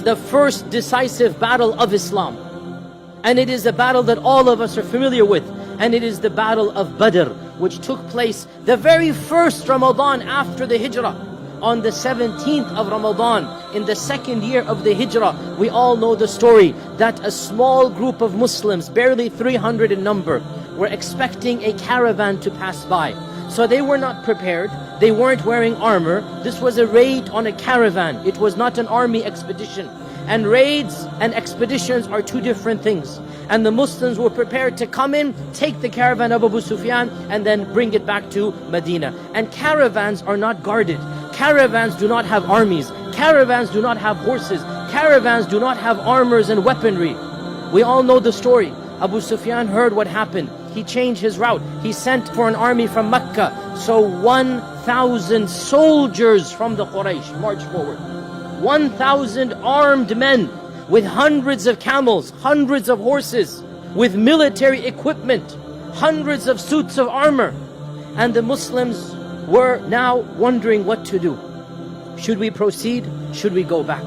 the first decisive battle of Islam. And it is a battle that all of us are familiar with. And it is the battle of Badr, which took place the very first Ramadan after the Hijrah. On the 17th of Ramadan, in the second year of the Hijrah, we all know the story that a small group of Muslims, barely 300 in number, were expecting a caravan to pass by. So they were not prepared, they weren't wearing armor. This was a raid on a caravan. It was not an army expedition. And raids and expeditions are two different things. And the Muslims were prepared to come in, take the caravan of Abu Sufyan, and then bring it back to Medina. And caravans are not guarded. Caravans do not have armies. Caravans do not have horses. Caravans do not have armors and weaponry. We all know the story. Abu Sufyan heard what happened. He changed his route. He sent for an army from Mecca. So 1,000 soldiers from the Quraysh marched forward. 1,000 armed men with hundreds of camels, hundreds of horses, with military equipment, hundreds of suits of armor. And the Muslims were now wondering what to do. Should we proceed? Should we go back?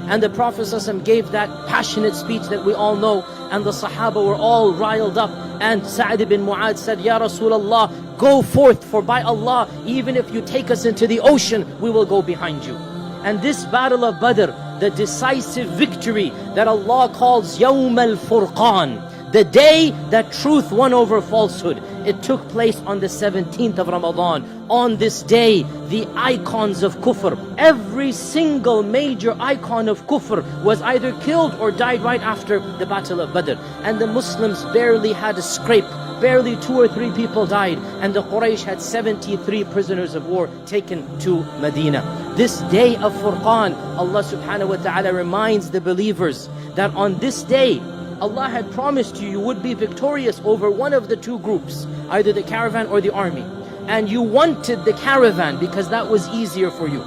And the Prophet ﷺ gave that passionate speech that we all know, and the Sahaba were all riled up. And Sa'd ibn Mu'adh said, Ya Rasulullah, go forth, for by Allah, even if you take us into the ocean, we will go behind you. And this battle of Badr, the decisive victory that Allah calls Yawm al-Furqan, the day that truth won over falsehood, it took place on the 17th of Ramadan. On this day, the icons of kufr, every single major icon of kufr was either killed or died right after the battle of Badr. And the Muslims barely had a scrape. Barely 2 or 3 people died, and the Quraysh had 73 prisoners of war taken to Medina. This day of Furqan, Allah subhanahu wa ta'ala reminds the believers that on this day, Allah had promised you would be victorious over one of the two groups, either the caravan or the army. And you wanted the caravan because that was easier for you.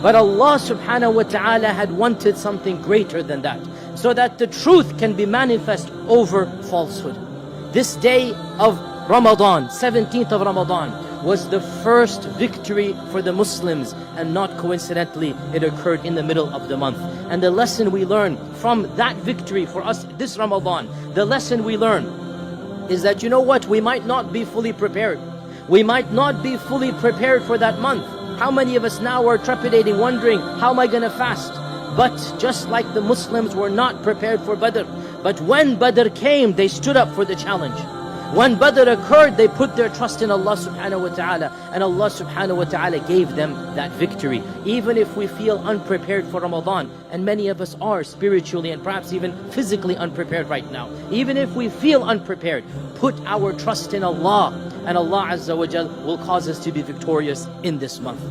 But Allah subhanahu wa ta'ala had wanted something greater than that, so that the truth can be manifest over falsehood. This day of Ramadan, 17th of Ramadan, was the first victory for the Muslims, and not coincidentally, it occurred in the middle of the month. And the lesson we learn from that victory for us this Ramadan, the lesson we learn is that, you know what, we might not be fully prepared. We might not be fully prepared for that month. How many of us now are trepidating, wondering, how am I going to fast? But just like the Muslims were not prepared for Badr, but when Badr came, they stood up for the challenge. When Badr occurred, they put their trust in Allah subhanahu wa ta'ala, and Allah subhanahu wa ta'ala gave them that victory. Even if we feel unprepared for Ramadan, and many of us are spiritually and perhaps even physically unprepared right now, even if we feel unprepared, put our trust in Allah, and Allah Azza wa Jal will cause us to be victorious in this month.